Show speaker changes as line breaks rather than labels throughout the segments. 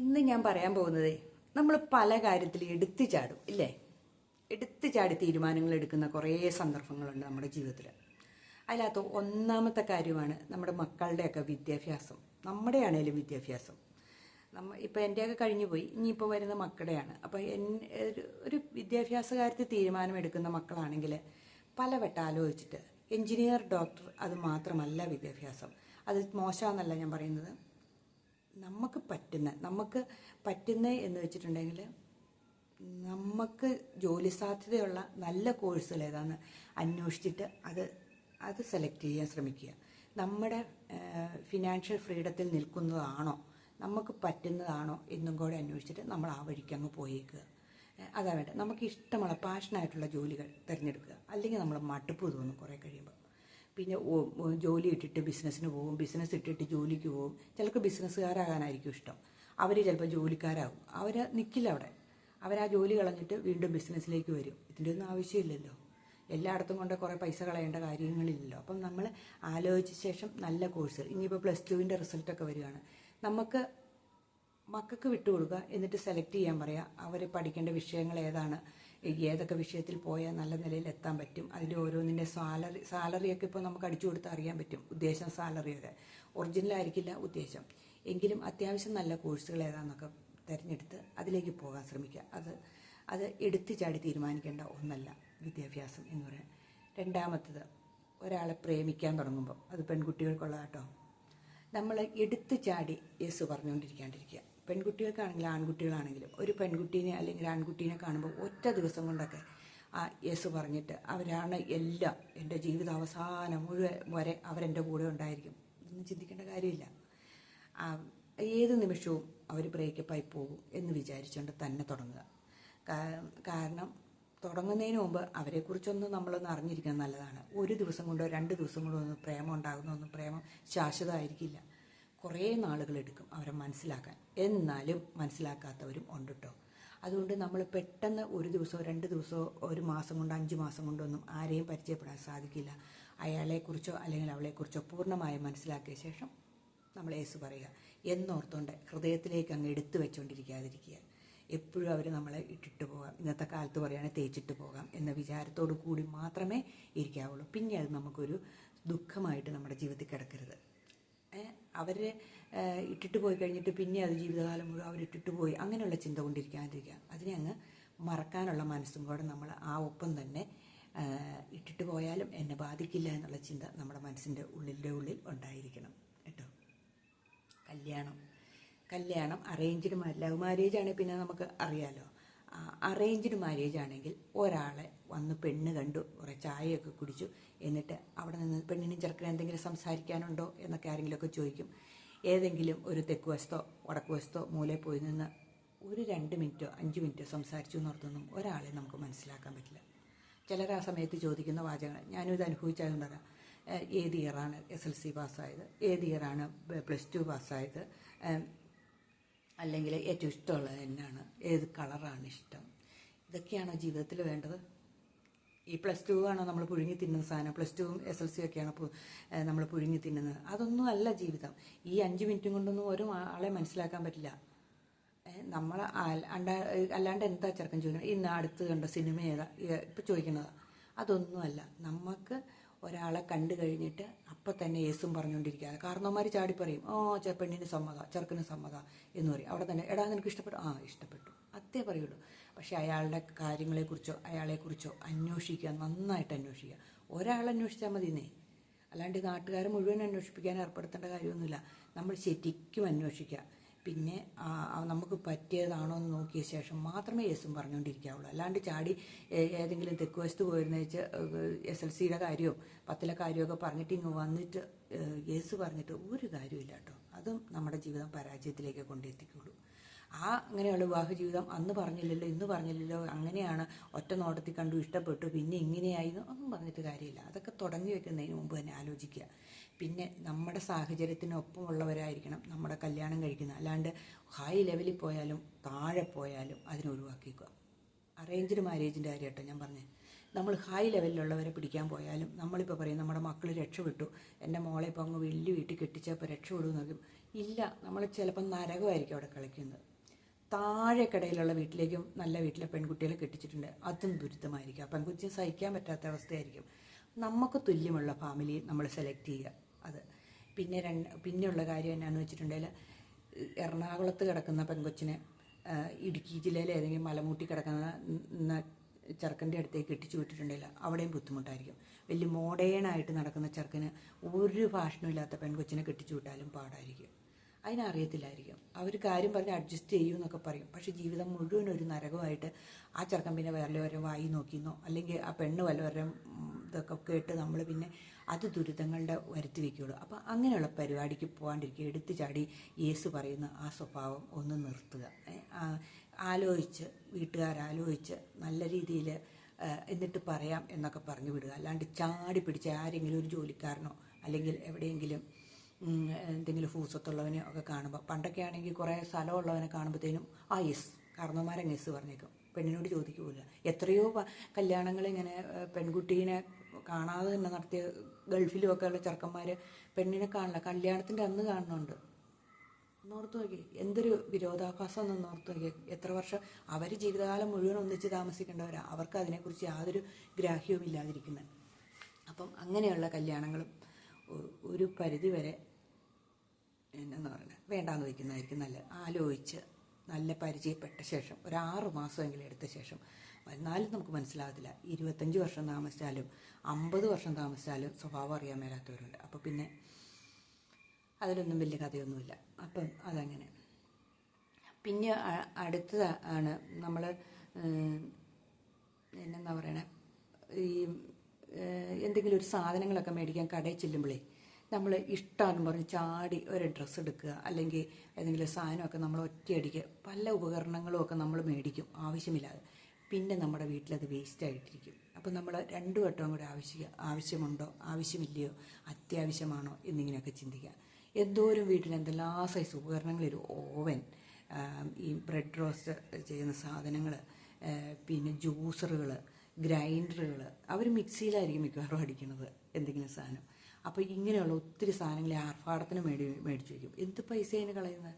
ഇന്ന് ഞാൻ പറയാൻ പോകുന്നത് നമ്മൾ പല കാര്യത്തിൽ എടുത്തു ചാടും ഇല്ലേ. എടുത്തു ചാടി തീരുമാനങ്ങൾ എടുക്കുന്ന കുറേ സന്ദർഭങ്ങളുണ്ട് നമ്മുടെ ജീവിതത്തിൽ. അതിനകത്ത് ഒന്നാമത്തെ കാര്യമാണ് നമ്മുടെ മക്കളുടെയൊക്കെ വിദ്യാഭ്യാസം. നമ്മുടെ ആണേലും വിദ്യാഭ്യാസം ഇപ്പം എൻ്റെയൊക്കെ കഴിഞ്ഞു പോയി, ഇനിയിപ്പോൾ വരുന്ന മക്കളുടെയാണ്. അപ്പോൾ ഒരു വിദ്യാഭ്യാസ കാര്യത്തിൽ തീരുമാനമെടുക്കുന്ന മക്കളാണെങ്കിൽ പലവട്ടം ആലോചിച്ചിട്ട് എൻജിനീയർ, ഡോക്ടർ അത് മാത്രമല്ല വിദ്യാഭ്യാസം. അത് മോശമാണെന്നല്ല ഞാൻ പറയുന്നത്. നമുക്ക് പറ്റുന്ന എന്ന് വെച്ചിട്ടുണ്ടെങ്കിൽ നമുക്ക് ജോലി സാധ്യതയുള്ള നല്ല കോഴ്സുകൾ ഏതാണെന്ന് അന്വേഷിച്ചിട്ട് അത് സെലക്ട് ചെയ്യാൻ ശ്രമിക്കുക. നമ്മുടെ ഫിനാൻഷ്യൽ ഫ്രീഡത്തിൽ നിൽക്കുന്നതാണോ, നമുക്ക് പറ്റുന്നതാണോ എന്നും കൂടെ അന്വേഷിച്ചിട്ട് നമ്മൾ ആ വഴിക്ക് അങ്ങ് പോയേക്കുക. അതാ വേണ്ട. നമുക്ക് ഇഷ്ടമുള്ള പാഷനായിട്ടുള്ള ജോലികൾ തിരഞ്ഞെടുക്കുക. അല്ലെങ്കിൽ നമ്മൾ മടുപ്പ് തോന്നും കുറേ കഴിയുമ്പോൾ. പിന്നെ ജോലി ഇട്ടിട്ട് ബിസിനസ്സിന് പോകും, ബിസിനസ് ഇട്ടിട്ട് ജോലിക്ക് പോകും. ചിലർക്ക് ബിസിനസ്സുകാരാകാനായിരിക്കും ഇഷ്ടം. അവർ ചിലപ്പോൾ ജോലിക്കാരാകും. അവർ നിൽക്കില്ല അവിടെ. അവരാ ജോലി കളഞ്ഞിട്ട് വീണ്ടും ബിസിനസ്സിലേക്ക് വരും. ഇതിൻ്റെ ഒന്നും ആവശ്യമില്ലല്ലോ. എല്ലായിടത്തും കൊണ്ട് കുറേ പൈസ കളയേണ്ട കാര്യങ്ങളില്ലല്ലോ. അപ്പം നമ്മൾ ആലോചിച്ച ശേഷം നല്ല കോഴ്സ്, ഇനിയിപ്പോൾ +2 റിസൾട്ടൊക്കെ വരികയാണ്, നമുക്ക് മക്കൾക്ക് വിട്ടുകൊടുക്കുക. എന്നിട്ട് സെലക്ട് ചെയ്യാൻ പറയുക. അവർ പഠിക്കേണ്ട വിഷയങ്ങൾ ഏതാണ്, ഏതൊക്കെ വിഷയത്തിൽ പോയാൽ നല്ല നിലയിൽ എത്താൻ പറ്റും, അതിൻ്റെ ഓരോന്നിൻ്റെ സാലറിയൊക്കെ ഇപ്പോൾ നമുക്ക് അടിച്ചു കൊടുത്താൽ അറിയാൻ പറ്റും. ഉദ്ദേശം സാലറിയൊക്കെ ഒറിജിനലായിരിക്കില്ല ഉദ്ദേശം, എങ്കിലും അത്യാവശ്യം നല്ല കോഴ്സുകൾ ഏതാണെന്നൊക്കെ തിരഞ്ഞെടുത്ത് അതിലേക്ക് പോകാൻ ശ്രമിക്കുക. അത് എടുത്തു ചാടി തീരുമാനിക്കേണ്ട ഒന്നല്ല വിദ്യാഭ്യാസം എന്ന് പറയുന്നത്. രണ്ടാമത്തത്, ഒരാളെ പ്രേമിക്കാൻ തുടങ്ങുമ്പോൾ, അത് പെൺകുട്ടികൾക്കുള്ള കേട്ടോ, നമ്മൾ എടുത്തു ചാടി യേശു പറഞ്ഞുകൊണ്ടിരിക്കാണ്ടിരിക്കുക. പെൺകുട്ടികൾക്കാണെങ്കിലും ആൺകുട്ടികളാണെങ്കിലും ഒരു പെൺകുട്ടീനെ അല്ലെങ്കിൽ ആൺകുട്ടീനെ കാണുമ്പോൾ ഒറ്റ ദിവസം കൊണ്ടൊക്കെ ആ യേശു പറഞ്ഞിട്ട് അവരാണ് എല്ലാം, എൻ്റെ ജീവിത അവസാനം മുഴുവൻ വരെ അവരെൻ്റെ കൂടെ ഉണ്ടായിരിക്കും, ഇതൊന്നും ചിന്തിക്കേണ്ട കാര്യമില്ല. ഏത് നിമിഷവും അവർ ബ്രേക്കപ്പായി പോകും എന്ന് വിചാരിച്ചുകൊണ്ട് തന്നെ തുടങ്ങുക. കാരണം തുടങ്ങുന്നതിന് മുമ്പ് അവരെക്കുറിച്ചൊന്ന് നമ്മളൊന്ന് അറിഞ്ഞിരിക്കുന്നത് നല്ലതാണ്. ഒരു ദിവസം കൊണ്ടോ 2 ദിവസം കൊണ്ടോ ഒന്നും പ്രേമം ഉണ്ടാകുന്നൊന്നും പ്രേമം ശാശ്വതമായിരിക്കില്ല. കുറേ നാളുകളെടുക്കും അവരെ മനസ്സിലാക്കാൻ. എന്നാലും മനസ്സിലാക്കാത്തവരും ഉണ്ട് കേട്ടോ. അതുകൊണ്ട് നമ്മൾ പെട്ടെന്ന് ഒരു ദിവസമോ 2 ദിവസമോ 1 മാസം കൊണ്ടോ 5 മാസം കൊണ്ടോ ഒന്നും ആരെയും പരിചയപ്പെടാൻ സാധിക്കില്ല. അയാളെക്കുറിച്ചോ അല്ലെങ്കിൽ അവളെക്കുറിച്ചോ പൂർണ്ണമായും മനസ്സിലാക്കിയ ശേഷം നമ്മൾ യേശു പറയുക എന്നോർത്തുകൊണ്ട് ഹൃദയത്തിലേക്ക് അങ്ങ് എടുത്തു വെച്ചുകൊണ്ടിരിക്കാതിരിക്കുക. എപ്പോഴും അവർ നമ്മളെ ഇട്ടിട്ട് പോകാം, ഇന്നത്തെ കാലത്ത് പറയുകയാണെങ്കിൽ തേച്ചിട്ട് പോകാം എന്ന വിചാരത്തോടു കൂടി മാത്രമേ ഇരിക്കാവുള്ളൂ. പിന്നെ അത് നമുക്കൊരു ദുഃഖമായിട്ട് നമ്മുടെ ജീവിതത്തിൽ കിടക്കരുത്. അവരെ ഇട്ടിട്ട് പോയി കഴിഞ്ഞിട്ട് പിന്നെ അത് ജീവിതകാലം മുഴുവൻ അവരിട്ടിട്ട് പോയി അങ്ങനെയുള്ള ചിന്ത കൊണ്ടിരിക്കാതിരിക്കുക. അതിനെ അങ്ങ് മറക്കാനുള്ള മനസ്സും കൂടെ നമ്മൾ ആ ഒപ്പം തന്നെ ഇട്ടിട്ട് പോയാലും എന്നെ ബാധിക്കില്ല എന്നുള്ള ചിന്ത നമ്മുടെ മനസ്സിൻ്റെ ഉള്ളിൽ ഉണ്ടായിരിക്കണം കേട്ടോ. കല്യാണം അറേഞ്ച്ഡ് ലവ് മാരേജ് ആണെങ്കിൽ പിന്നെ നമുക്ക് അറിയാലോ. അറേഞ്ച്ഡ് മാരേജ് ആണെങ്കിൽ ഒരാളെ വന്ന് പെണ്ണ് കണ്ടു, കുറേ ചായയൊക്കെ കുടിച്ചു, എന്നിട്ട് അവിടെ നിന്ന് പെണ്ണിനും ചെറുക്കനും എന്തെങ്കിലും സംസാരിക്കാനുണ്ടോ എന്നൊക്കെ ആരെങ്കിലുമൊക്കെ ചോദിക്കും. ഏതെങ്കിലും ഒരു തെക്ക് വശത്തോ വടക്ക് വശത്തോ മൂലയിൽ പോയി നിന്ന് ഒരു 2 മിനിറ്റോ 5 മിനിറ്റോ സംസാരിച്ചു എന്നോർത്തൊന്നും ഒരാളെ നമുക്ക് മനസ്സിലാക്കാൻ പറ്റില്ല. ചിലർ ആ സമയത്ത് ചോദിക്കുന്ന വാചകങ്ങൾ, ഞാനും ഇത് അനുഭവിച്ചതുകൊണ്ടറിയാം. ഏത് ഇയറാണ് SLC പാസ്സായത്, ഏത് ഇയറാണ് +2 പാസ്സായത്, അല്ലെങ്കിൽ ഏറ്റവും ഇഷ്ടമുള്ളത് എന്നാണ്, ഏത് കളറാണ് ഇഷ്ടം. ഇതൊക്കെയാണോ ജീവിതത്തിൽ വേണ്ടത്? ഈ +2 ആണോ നമ്മൾ പുഴുങ്ങി തിന്നുന്ന സാധനം? +2ഉം SLC ഒക്കെയാണോ നമ്മൾ പുഴുങ്ങി തിന്നുന്നത്? അതൊന്നും അല്ല ജീവിതം. ഈ 5 മിനിറ്റും കൊണ്ടൊന്നും ഒരു ആളെ മനസ്സിലാക്കാൻ പറ്റില്ല. നമ്മൾ അല്ലാണ്ട് എന്താ ചെറുക്കൻ ചോദിക്കണം, ഇന്ന് അടുത്ത് കണ്ട സിനിമ ഏതാ ഇപ്പം ചോദിക്കണതാ? അതൊന്നുമല്ല. നമുക്ക് ഒരാളെ കണ്ടു കഴിഞ്ഞിട്ട് അപ്പം തന്നെ യേസും പറഞ്ഞുകൊണ്ടിരിക്കാതെ കാരണവന്മാർ ചാടി പറയും, പെണ്ണിന് സമ്മതം, ചെറുക്കന് സമ്മതം എന്ന് പറയും. അവിടെ തന്നെ എടാ നിനക്ക് ഇഷ്ടപ്പെട്ടു, ഇഷ്ടപ്പെട്ടു, അതേ പറയുള്ളൂ. പക്ഷെ അയാളുടെ കാര്യങ്ങളെക്കുറിച്ചോ അയാളെക്കുറിച്ചോ അന്വേഷിക്കുക, നന്നായിട്ട് അന്വേഷിക്കുക. ഒരാളന്വേഷിച്ചാൽ മതിയെന്നേ, അല്ലാണ്ട് നാട്ടുകാരെ മുഴുവൻ അന്വേഷിപ്പിക്കാൻ ഏർപ്പെടുത്തേണ്ട കാര്യമൊന്നുമില്ല. നമ്മൾ ശരിക്കും അന്വേഷിക്കുക. പിന്നെ നമുക്ക് പറ്റിയതാണോ എന്ന് നോക്കിയ ശേഷം മാത്രമേ യേസും പറഞ്ഞുകൊണ്ടിരിക്കാവുള്ളൂ. അല്ലാണ്ട് ചാടി ഏതെങ്കിലും തെക്ക് വശത്ത് പോയിരുന്ന വെച്ച് SLCയുടെ കാര്യമോ 10ലെ കാര്യമൊക്കെ പറഞ്ഞിട്ട് ഇങ്ങ് വന്നിട്ട് യേസു പറഞ്ഞിട്ട് ഒരു കാര്യമില്ല കേട്ടോ. അതും നമ്മുടെ ജീവിതം പരാജയത്തിലേക്ക് കൊണ്ടെത്തിക്കുള്ളൂ. അങ്ങനെയുള്ള വിവാഹ ജീവിതം അന്ന് പറഞ്ഞില്ലല്ലോ, ഇന്ന് പറഞ്ഞില്ലല്ലോ, അങ്ങനെയാണ് ഒറ്റ നോട്ടത്തിൽ കണ്ടു ഇഷ്ടപ്പെട്ടു പിന്നെ ഇങ്ങനെയായിരുന്നു ഒന്നും പറഞ്ഞിട്ട് കാര്യമില്ല. അതൊക്കെ തുടങ്ങി വെക്കുന്നതിന് മുമ്പ് തന്നെ ആലോചിക്കുക. പിന്നെ നമ്മുടെ സാഹചര്യത്തിനൊപ്പമുള്ളവരായിരിക്കണം നമ്മുടെ കല്യാണം കഴിക്കുന്നത്. അല്ലാണ്ട് ഹൈ ലെവലിൽ പോയാലും താഴെ പോയാലും അതിനെ ഒഴിവാക്കിക്കുക. അറേഞ്ച്ഡ് മാരേജിൻ്റെ കാര്യം കേട്ടോ ഞാൻ പറഞ്ഞത്. നമ്മൾ ഹൈ ലെവലിലുള്ളവരെ പിടിക്കാൻ പോയാലും നമ്മളിപ്പോൾ പറയും നമ്മുടെ മക്കൾ രക്ഷപ്പെട്ടു, എൻ്റെ മോളെ ഇപ്പോൾ അങ്ങ് വലിയ വീട്ടിൽ കെട്ടിച്ചപ്പോൾ രക്ഷപ്പെടുമെന്ന് പറയും. ഇല്ല, നമ്മൾ ചിലപ്പോൾ നരകമായിരിക്കും അവിടെ കളിക്കുന്നത്. താഴെക്കടയിലുള്ള വീട്ടിലേക്കും നല്ല വീട്ടിലെ പെൺകുട്ടികളെ കെട്ടിച്ചിട്ടുണ്ട്. അതും ദുരിതമായിരിക്കും. ആ പെൺകുട്ടിയെ സഹിക്കാൻ പറ്റാത്ത അവസ്ഥയായിരിക്കും. നമുക്ക് തുല്യമുള്ള ഫാമിലി നമ്മൾ സെലക്ട് ചെയ്യുക. അത് പിന്നെയുള്ള കാര്യം എന്നാന്ന് വെച്ചിട്ടുണ്ടെങ്കിൽ, എറണാകുളത്ത് കിടക്കുന്ന പെൺകൊച്ചിനെ ഇടുക്കി ജില്ലയിലെ ഏതെങ്കിലും മലമൂട്ടി കിടക്കുന്ന ചെറുക്കൻ്റെ അടുത്തേക്ക് കെട്ടിച്ചു വിട്ടിട്ടുണ്ടെങ്കിൽ അവിടെയും ബുദ്ധിമുട്ടായിരിക്കും. വലിയ മോഡേണായിട്ട് നടക്കുന്ന ചെറുക്കന് ഒരു ഭാഷണവും ഇല്ലാത്ത പെൺകൊച്ചിനെ കെട്ടിച്ചു വിട്ടാലും പാടായിരിക്കും. അതിനറിയത്തില്ലായിരിക്കും. അവർ കാര്യം പറഞ്ഞ് അഡ്ജസ്റ്റ് ചെയ്യുമെന്നൊക്കെ പറയും. പക്ഷേ ജീവിതം മുഴുവൻ ഒരു നരകമായിട്ട് ആ ചെറുക്കൻ പിന്നെ വല്ലവരും വായി നോക്കിയെന്നോ അല്ലെങ്കിൽ ആ പെണ്ണ് വല്ലവരും ഇതൊക്കെ കേട്ട് നമ്മൾ പിന്നെ അത് ദുരിതങ്ങളുടെ വരുത്തി വയ്ക്കുകയുള്ളൂ. അപ്പോൾ അങ്ങനെയുള്ള പരിപാടിക്ക് പോകാണ്ടിരിക്കുക. എടുത്തു ചാടി യേശു പറയുന്ന ആ സ്വഭാവം ഒന്ന് നിർത്തുക. ആലോചിച്ച് വീട്ടുകാരാലോചിച്ച് നല്ല രീതിയിൽ എന്നിട്ട് പറയാം എന്നൊക്കെ പറഞ്ഞു വിടുക. അല്ലാണ്ട് ചാടി പിടിച്ച് ആരെങ്കിലും ഒരു ജോലിക്കാരനോ അല്ലെങ്കിൽ എവിടെയെങ്കിലും എന്തെങ്കിലും ഭൂസ്വത്തുള്ളവനെ ഒക്കെ കാണുമ്പോൾ, പണ്ടൊക്കെ ആണെങ്കിൽ കുറേ സ്ഥലമുള്ളവനെ കാണുമ്പോഴത്തേനും യെസ് കാരണവന്മാരങ്ങ് യെസ് പറഞ്ഞേക്കും, പെണ്ണിനോട് ചോദിക്കുകയില്ല. എത്രയോ കല്യാണങ്ങൾ ഇങ്ങനെ പെൺകുട്ടീനെ കാണാതെ തന്നെ നടത്തിയ ഗൾഫിലും ഒക്കെ ഉള്ള ചെറുക്കന്മാർ പെണ്ണിനെ കാണില്ല, കല്യാണത്തിൻ്റെ അന്ന് കാണുന്നുണ്ട്. ഒന്നോർത്ത് നോക്കി, എന്തൊരു വിരോധാഭാസം എന്നോർത്ത് നോക്കി. എത്ര വർഷം അവർ ജീവിതകാലം മുഴുവൻ ഒന്നിച്ച് താമസിക്കേണ്ടവരാണ്. അവർക്ക് അതിനെക്കുറിച്ച് യാതൊരു ഗ്രാഹ്യവും ഇല്ലാതിരിക്കുന്നത്. അപ്പം അങ്ങനെയുള്ള കല്യാണങ്ങളും ഒരു പരിധി വരെ എന്നു പറഞ്ഞാൽ വേണ്ടാന്ന് വയ്ക്കുന്നതായിരിക്കും നല്ലത്. ആലോചിച്ച് നല്ല പരിചയപ്പെട്ട ശേഷം ഒരു 6 മാസമെങ്കിലും എടുത്ത ശേഷം. എന്നാലും നമുക്ക് മനസ്സിലാകത്തില്ല. 25 വർഷം താമസിച്ചാലും 50 വർഷം താമസിച്ചാലും സ്വഭാവം അറിയാൻ മേലാത്തവരുണ്ട്. അപ്പോൾ പിന്നെ അതിലൊന്നും വലിയ കഥയൊന്നുമില്ല. അപ്പം അതങ്ങനെ. പിന്നെ അടുത്തതാണ് നമ്മൾ എന്നാ പറയണേ, ഈ എന്തെങ്കിലും ഒരു സാധനങ്ങളൊക്കെ മേടിക്കാൻ കടയിൽ ചെല്ലുമ്പോഴേ നമ്മൾ ഇഷ്ടമാണെന്ന് പറഞ്ഞ് ചാടി ഒരു ഡ്രസ്സ് എടുക്കുക, അല്ലെങ്കിൽ ഏതെങ്കിലും സാധനമൊക്കെ നമ്മൾ ഒറ്റയടിക്ക് പല ഉപകരണങ്ങളും ഒക്കെ നമ്മൾ മേടിക്കും ആവശ്യമില്ലാതെ. പിന്നെ നമ്മുടെ വീട്ടിലത് വേസ്റ്റായിട്ടിരിക്കും. അപ്പം നമ്മൾ 2 വട്ടവും കൂടെ ആവശ്യമുണ്ടോ ആവശ്യമില്ലയോ അത്യാവശ്യമാണോ എന്നിങ്ങനെയൊക്കെ ചിന്തിക്കുക. എന്തോരം വീട്ടിൽ എന്തെല്ലാം സൈസ് ഉപകരണങ്ങളിലും ഓവൻ, ഈ ബ്രെഡ് റോസ്റ്റ് ചെയ്യുന്ന സാധനങ്ങൾ, പിന്നെ ജ്യൂസറുകൾ, ഗ്രൈൻഡറുകൾ. അവർ മിക്സിയിലായിരിക്കും മിക്കവാറും അടിക്കുന്നത് എന്തെങ്കിലും സാധനം. അപ്പോൾ ഇങ്ങനെയുള്ള ഒത്തിരി സാധനങ്ങൾ ആർഭാടത്തിന് മേടിച്ചു വയ്ക്കും. എന്ത് പൈസ അതിന് കളയുന്നത്?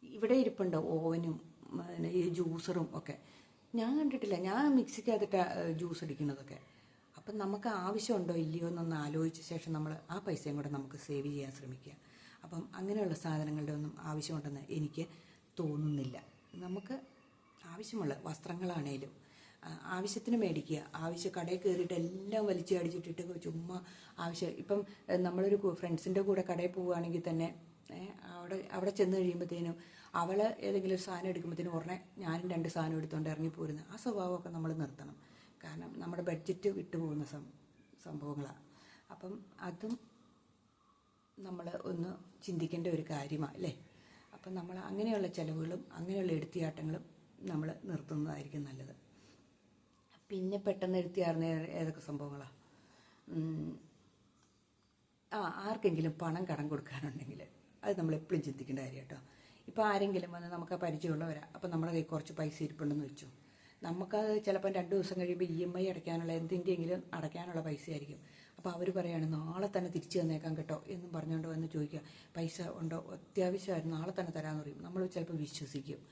ഇവിടെ ഇരിപ്പുണ്ട് ഓവനും ഈ ജ്യൂസറും ഒക്കെ. ഞാൻ കണ്ടിട്ടില്ല, ഞാൻ മിക്സിക്കകത്തിട്ട് ജ്യൂസ് അടിക്കുന്നതൊക്കെ. അപ്പം നമുക്ക് ആവശ്യമുണ്ടോ ഇല്ലയോ എന്നൊന്ന് ആലോചിച്ച ശേഷം നമ്മൾ ആ പൈസയും കൂടെ നമുക്ക് സേവ് ചെയ്യാൻ ശ്രമിക്കുക. അപ്പം അങ്ങനെയുള്ള സാധനങ്ങളുടെ ഒന്നും ആവശ്യമുണ്ടെന്ന് എനിക്ക് തോന്നുന്നില്ല. നമുക്ക് ആവശ്യമുള്ള വസ്ത്രങ്ങളാണേലും ആവശ്യത്തിന് മേടിക്കുക. കടയിൽ കയറിയിട്ട് എല്ലാം വലിച്ച് അടിച്ചിട്ടിട്ട് ചുമ്മാ ഇപ്പം നമ്മളൊരു ഫ്രണ്ട്സിൻ്റെ കൂടെ കടയിൽ പോവുകയാണെങ്കിൽ തന്നെ അവിടെ ചെന്ന് കഴിയുമ്പോഴത്തേനും അവൾ ഏതെങ്കിലും ഒരു സാധനം എടുക്കുമ്പോഴത്തേനും ഉടനെ ഞാനും 2 സാധനം എടുത്തുകൊണ്ട് ഇറങ്ങിപ്പോരുന്ന ആ സ്വഭാവമൊക്കെ നമ്മൾ നിർത്തണം. കാരണം നമ്മുടെ ബഡ്ജറ്റ് വിട്ടുപോകുന്ന സംഭവങ്ങളാണ്. അപ്പം അതും നമ്മൾ ഒന്ന് ചിന്തിക്കേണ്ട ഒരു കാര്യമാണ് അല്ലേ. അപ്പം നമ്മൾ അങ്ങനെയുള്ള ചിലവുകളും അങ്ങനെയുള്ള എടുത്തിയാട്ടങ്ങളും നമ്മൾ നിർത്തുന്നതായിരിക്കും നല്ലത്. പിന്നെ പെട്ടെന്ന് എടുത്തിയാർന്ന ഏതൊക്കെ സംഭവങ്ങളാണ്? ആർക്കെങ്കിലും പണം കടം കൊടുക്കാനുണ്ടെങ്കിൽ അത് നമ്മൾ എപ്പോഴും ചിന്തിക്കേണ്ട കാര്യം കേട്ടോ. ഇപ്പോൾ ആരെങ്കിലും വന്ന് നമുക്ക് പരിചയമുള്ളവരാണ്, അപ്പോൾ നമ്മുടെ കയ്യിൽ കുറച്ച് പൈസ ഇരിപ്പുണ്ടെന്ന് വെച്ചു, നമുക്കത് ചിലപ്പം 2 ദിവസം കഴിയുമ്പോൾ EMI അടയ്ക്കാനുള്ള എന്തിൻ്റെയെങ്കിലും അടയ്ക്കാനുള്ള പൈസ ആയിരിക്കും. അപ്പോൾ അവർ പറയുകയാണ് നാളെ തന്നെ തിരിച്ചു തന്നേക്കാം കേട്ടോ എന്നും പറഞ്ഞുകൊണ്ട് വന്ന് ചോദിക്കുക, പൈസ ഉണ്ടോ, അത്യാവശ്യമായിരുന്നു നാളെ തന്നെ തരാമെന്ന് പറയും. നമ്മൾ ചിലപ്പോൾ വിശ്വസിക്കും.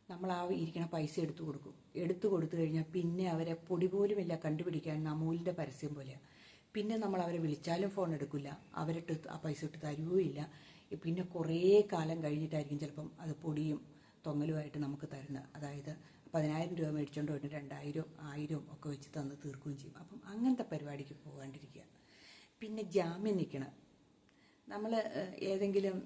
നമ്മൾ ഇരിക്കണ പൈസ എടുത്തു കൊടുത്തു കഴിഞ്ഞാൽ പിന്നെ അവരെ പൊടി പോലുമില്ല കണ്ടുപിടിക്കാൻ അമൂലിൻ്റെ പരസ്യം പോലെയാണ്. പിന്നെ നമ്മൾ അവരെ വിളിച്ചാലും ഫോൺ എടുക്കില്ല, അവരിട്ട് ആ പൈസ ഇട്ട് തരുകയില്ല. പിന്നെ കുറേ കാലം കഴിഞ്ഞിട്ടായിരിക്കും ചിലപ്പം അത് പൊടിയും തൊങ്ങലുമായിട്ട് നമുക്ക് തരുന്നത്. അതായത് 10,000 രൂപ മേടിച്ചുകൊണ്ട് പോയിട്ട് 2,000 1000 ഒക്കെ വെച്ച് തന്ന് തീർക്കുകയും ചെയ്യും. അപ്പം അങ്ങനത്തെ പരിപാടിക്ക് പോകാണ്ടിരിക്കുക. പിന്നെ ജാമ്യം നിൽക്കണം. നമ്മൾ ഏതെങ്കിലും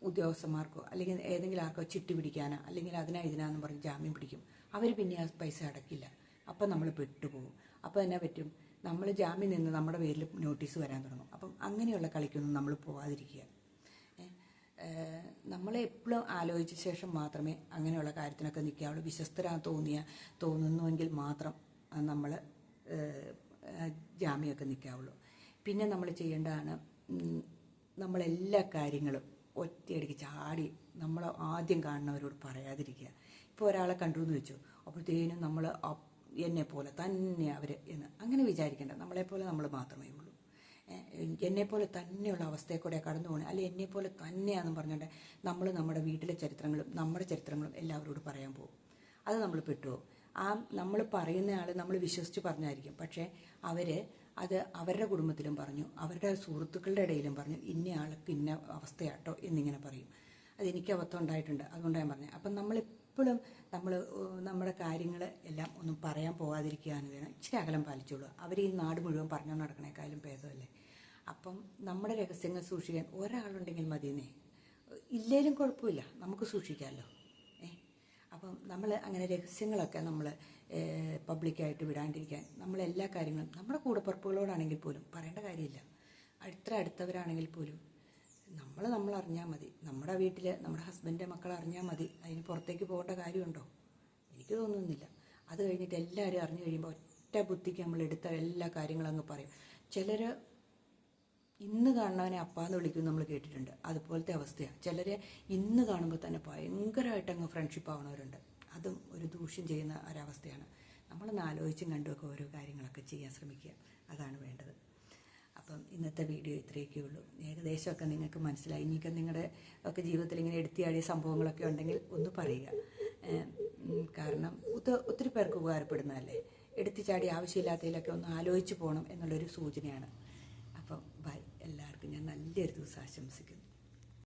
ഉദ്യോഗസ്ഥന്മാർക്കോ അല്ലെങ്കിൽ ഏതെങ്കിലും ആർക്കോ ചിട്ടി പിടിക്കാനോ അല്ലെങ്കിൽ ഇതിനാന്ന് പറഞ്ഞ് ജാമ്യം പിടിക്കും. അവർ പിന്നെ ആ പൈസ അടയ്ക്കില്ല. അപ്പം നമ്മൾ പെട്ടുപോകും. അപ്പോൾ എന്നാ പറ്റും, നമ്മൾ ജാമ്യം നിന്ന് നമ്മുടെ പേരിൽ നോട്ടീസ് വരാൻ തുടങ്ങും. അപ്പം അങ്ങനെയുള്ള കളിക്കൊന്നും നമ്മൾ പോകാതിരിക്കുക. നമ്മളെ എപ്പോഴും ആലോചിച്ച ശേഷം മാത്രമേ അങ്ങനെയുള്ള കാര്യത്തിനൊക്കെ നിൽക്കാവുള്ളൂ. തോന്നുന്നുവെങ്കിൽ മാത്രം നമ്മൾ ജാമ്യമൊക്കെ നിൽക്കാവുള്ളൂ. പിന്നെ നമ്മൾ ചെയ്യേണ്ടതാണ്, നമ്മളെല്ലാ കാര്യങ്ങളും ഒറ്റയടിക്ക് ചാടി നമ്മൾ ആദ്യം കാണുന്നവരോട് പറയാതിരിക്കുക. ഇപ്പോൾ ഒരാളെ കണ്ടു എന്ന് വെച്ചു, അപ്പോഴത്തേനും നമ്മൾ എന്നെ പോലെ തന്നെ അവർ എന്ന് അങ്ങനെ വിചാരിക്കേണ്ട. നമ്മളെപ്പോലെ നമ്മൾ മാത്രമേ ഉള്ളൂ. എന്നെപ്പോലെ തന്നെയുള്ള അവസ്ഥയെ കൂടെ കടന്നു പോകണേ, അല്ലെങ്കിൽ എന്നെപ്പോലെ തന്നെയാണെന്ന് പറഞ്ഞിട്ട് നമ്മൾ നമ്മുടെ വീട്ടിലെ ചരിത്രങ്ങളും നമ്മുടെ ചരിത്രങ്ങളും എല്ലാവരോട് പറയാൻ പോകും. അത് നമ്മൾ പെട്ടുപോകും. ആ നമ്മൾ പറയുന്ന ആൾ നമ്മൾ വിശ്വസിച്ച് പറഞ്ഞായിരിക്കും, പക്ഷേ അവർ അത് അവരുടെ കുടുംബത്തിലും പറഞ്ഞു, അവരുടെ സുഹൃത്തുക്കളുടെ ഇടയിലും പറഞ്ഞു, ഇന്ന ആൾക്ക് ഇന്ന അവസ്ഥയാട്ടോ എന്നിങ്ങനെ പറയും. അതെനിക്ക് അബദ്ധം ഉണ്ടായിട്ടുണ്ട്, അതുകൊണ്ട് ഞാൻ പറഞ്ഞു. അപ്പം നമ്മളെപ്പോഴും നമ്മുടെ കാര്യങ്ങൾ എല്ലാം ഒന്നും പറയാൻ പോകാതിരിക്കുകയാണ് വേണം. ഇച്ചിരി അകലം പാലിച്ചോളൂ. അവർ ഈ നാട് മുഴുവൻ പറഞ്ഞു നടക്കണേക്കാളും ഭേദമല്ലേ. അപ്പം നമ്മുടെ രഹസ്യങ്ങൾ സൂക്ഷിക്കാൻ ഒരാളുണ്ടെങ്കിൽ മതിയെന്നേ, ഇല്ലേലും കുഴപ്പമില്ല, നമുക്ക് സൂക്ഷിക്കാമല്ലോ. അപ്പം നമ്മൾ അങ്ങനെ രഹസ്യങ്ങളൊക്കെ നമ്മൾ പബ്ലിക്കായിട്ട് വിടാണ്ടിരിക്കാൻ നമ്മളെല്ലാ കാര്യങ്ങളും നമ്മുടെ കൂടപ്പുറപ്പുകളോടാണെങ്കിൽ പോലും പറയേണ്ട കാര്യമില്ല. അടുത്തവരാണെങ്കിൽ പോലും നമ്മൾ അറിഞ്ഞാൽ മതി. നമ്മുടെ വീട്ടിൽ നമ്മുടെ ഹസ്ബൻഡിൻ്റെ മക്കൾ അറിഞ്ഞാൽ മതി. അതിന് പുറത്തേക്ക് പോകേണ്ട കാര്യമുണ്ടോ? എനിക്ക് തോന്നുന്നില്ല. അത് കഴിഞ്ഞിട്ട് എല്ലാവരും അറിഞ്ഞു കഴിയുമ്പോൾ ഒറ്റ ബുദ്ധിക്ക് നമ്മൾ എടുത്ത എല്ലാ കാര്യങ്ങളും അങ്ങ് പറയും. ചിലർ ഇന്ന് കാണുന്നവനെ അപ്പാന്ന് വിളിക്കും, നമ്മൾ കേട്ടിട്ടുണ്ട്. അതുപോലത്തെ അവസ്ഥയാണ്. ചിലരെ ഇന്ന് കാണുമ്പോൾ തന്നെ ഭയങ്കരമായിട്ട് അങ്ങ് ഫ്രണ്ട്ഷിപ്പ് ആവണവരുണ്ട്. അതും ഒരു ദൂഷ്യം ചെയ്യുന്ന ഒരവസ്ഥയാണ്. നമ്മളൊന്ന് ആലോചിച്ചും കണ്ടുമൊക്കെ ഓരോ കാര്യങ്ങളൊക്കെ ചെയ്യാൻ ശ്രമിക്കുക. അതാണ് വേണ്ടത്. അപ്പം ഇന്നത്തെ വീഡിയോ ഇത്രയൊക്കെ ഉള്ളൂ. ഏകദേശമൊക്കെ നിങ്ങൾക്ക് മനസ്സിലായി. ഇനിയൊക്കെ നിങ്ങളുടെ ഒക്കെ ജീവിതത്തിൽ ഇങ്ങനെ എടുത്തിയാടിയ സംഭവങ്ങളൊക്കെ ഉണ്ടെങ്കിൽ ഒന്ന് പറയുക. കാരണം ഒത്തിരി പേർക്ക് ഉപകാരപ്പെടുന്നതല്ലേ. എടുത്തിച്ചാടി ആവശ്യമില്ലാത്തതിലൊക്കെ ഒന്ന് ആലോചിച്ച് പോകണം എന്നുള്ളൊരു സൂചനയാണ്. അപ്പം ബൈ. എല്ലാവർക്കും ഞാൻ നല്ലൊരു ദിവസം ആശംസിക്കുന്നു.